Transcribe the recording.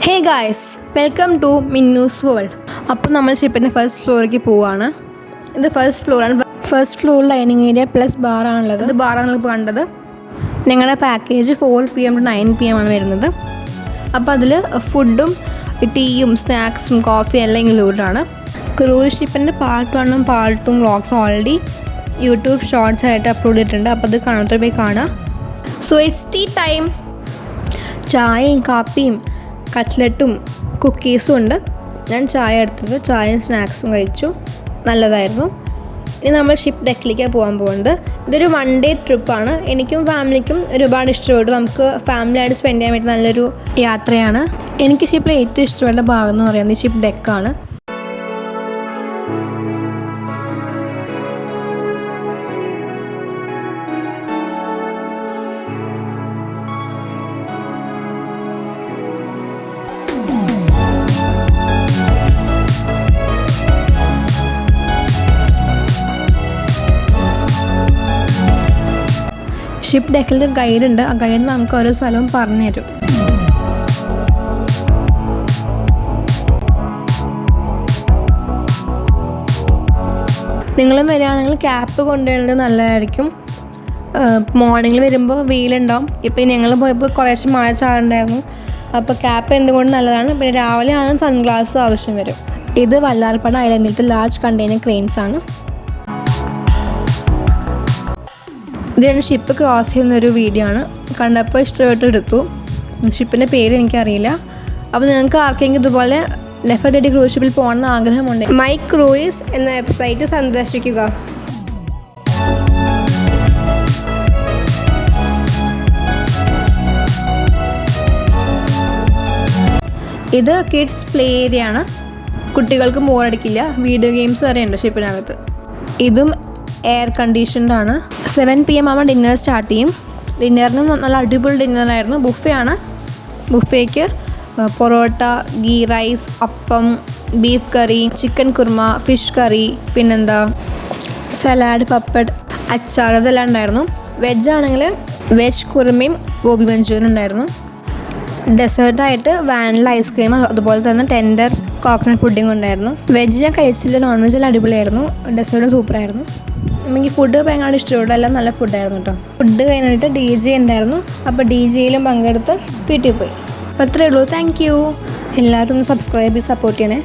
Hey guys, welcome to Minnu's world. അപ്പോൾ നമ്മൾ ഷിപ്പിൻ്റെ ഫസ്റ്റ് ഫ്ലോറിലേക്ക് പോവുകയാണ്. ഇത് ഫസ്റ്റ് ഫ്ലോറാണ്. ഫസ്റ്റ് ഫ്ലോറിൽ ഡൈനിങ് ഏരിയ പ്ലസ് ബാറാണുള്ളത്. ഇത് ബാറാണ് നിങ്ങൾ കണ്ടത്. ഞങ്ങളുടെ പാക്കേജ് 4 PM to 9 PM ആണ് വരുന്നത്. അപ്പോൾ അതിൽ ഫുഡും ടീയും സ്നാക്സും കോഫി എല്ലാം ഇൻക്ലൂഡാണ്. ക്രൂസ് ഷിപ്പിൻ്റെ പാർട്ട് 1ഉം part 2 vlogs already YouTube shorts ആയിട്ട് അപ്ലോഡ് ചെയ്തിട്ടുണ്ട്. അപ്പോൾ അത് കാണാത്ത പോയി കാണാം. So it's tea time. ചായയും കാപ്പിയും കട്ട്ലറ്റും കുക്കീസും ഉണ്ട്. ഞാൻ ചായ എടുത്തത്, ചായയും സ്നാക്സും കഴിച്ചു. നല്ലതായിരുന്നു. ഇനി നമ്മൾ ഷിപ്പ് ഡെക്കിലേക്കാണ് പോകാൻ പോകുന്നത്. ഇതൊരു 1 day ട്രിപ്പാണ്. എനിക്കും ഫാമിലിക്കും ഒരുപാട് ഇഷ്ടപ്പെട്ടു. നമുക്ക് ഫാമിലിയായിട്ട് സ്പെൻഡ് ചെയ്യാൻ പറ്റുന്ന നല്ലൊരു യാത്രയാണ്. എനിക്ക് ഷിപ്പിൽ ഏറ്റവും ഇഷ്ടപ്പെട്ട ഭാഗം എന്ന് പറയുന്നത് ഷിപ്പ് ഡെക്കാണ്. ഷിപ്പ് ഡെക്കിൽ ഗൈഡുണ്ട്. ആ ഗൈഡ് നമുക്ക് ഓരോ സ്ഥലവും പറഞ്ഞു തരും. നിങ്ങളും വരികയാണെങ്കിൽ ക്യാപ്പ് കൊണ്ടുവരുന്നത് നല്ലതായിരിക്കും. മോർണിംഗിൽ വരുമ്പോൾ വെയിലുണ്ടാവും. ഇപ്പം ഞങ്ങൾ പോയപ്പോൾ കുറേശ്ശെ മഴ ചാറുണ്ടായിരുന്നു. അപ്പോൾ ക്യാപ്പ് എന്തുകൊണ്ട് നല്ലതാണ്. പിന്നെ രാവിലെ ആണ് സൺഗ്ലാസും ആവശ്യം വരും. ഇത് വല്ലാർപാട ഐലൻഡിലത്തെ ലാർജ് കണ്ടെയ്നർ ക്രെയിൻസ് ആണ്. ഇതാണ് ഷിപ്പ് ക്രോസ് ചെയ്യുന്നൊരു വീഡിയോ ആണ്. കണ്ടപ്പോൾ ഇഷ്ടപ്പെട്ട് എടുത്തു. ഷിപ്പിൻ്റെ പേര് എനിക്കറിയില്ല. അപ്പോൾ നിങ്ങൾക്ക് ആർക്കെങ്കിലും ഇതുപോലെ നെഫർട്ടിറ്റി ക്രൂസ് ഷിപ്പിൽ പോകണമെന്ന് ആഗ്രഹമുണ്ട്, മൈ ക്രൂയിസ് എന്ന വെബ്സൈറ്റ് സന്ദർശിക്കുക. ഇത് കിഡ്സ് പ്ലേ ഏരിയ ആണ്. കുട്ടികൾക്ക് ബോറടിക്കില്ല. വീഡിയോ ഗെയിംസ് വരെ ഉണ്ട് ഷിപ്പിനകത്ത്. ഇതും എയർ കണ്ടീഷൻഡ് ആണ്. 7 PM ആകുമ്പോൾ ഡിന്നർ സ്റ്റാർട്ട് ചെയ്യും. ഡിന്നറിന് നല്ല അടിപൊളി ഡിന്നറായിരുന്നു. ബുഫയാണ്. ബുഫേക്ക് പൊറോട്ട, ഗീ റൈസ്, അപ്പം, ബീഫ് കറി, ചിക്കൻ കുർമ, ഫിഷ് കറി, പിന്നെന്താ സലാഡ്, പപ്പഡ്, അച്ചാർ, ഇതെല്ലാം ഉണ്ടായിരുന്നു. വെജ് ആണെങ്കിൽ വെജ് കുർമയും ഗോബി മഞ്ചൂരിയൻ ഉണ്ടായിരുന്നു. ഡെസേർട്ടായിട്ട് വാനില ഐസ്ക്രീം, അതുപോലെ തന്നെ ടെൻഡർ കോക്കനട്ട് പുഡിംഗ് ഉണ്ടായിരുന്നു. വെജ് ഞാൻ കഴിച്ചില്ല. നോൺ വെജിൽ അടിപൊളിയായിരുന്നു. ഡെസേർട്ടും സൂപ്പറായിരുന്നു. എനിക്ക് ഫുഡ് ഭയങ്കര ഇഷ്ടപ്പെട്ടു. എല്ലാം നല്ല ഫുഡായിരുന്നു കേട്ടോ. ഫുഡ് കഴിഞ്ഞിട്ട് DJ ഉണ്ടായിരുന്നു. അപ്പോൾ DJയിലും പങ്കെടുത്ത് വീട്ടിൽ പോയി. അപ്പോൾ അത്രയേ ഉള്ളൂ. Thank you. എല്ലാവരും ഒന്ന് സബ്സ്ക്രൈബ് ചെയ്ത് സപ്പോർട്ട് ചെയ്യണേ.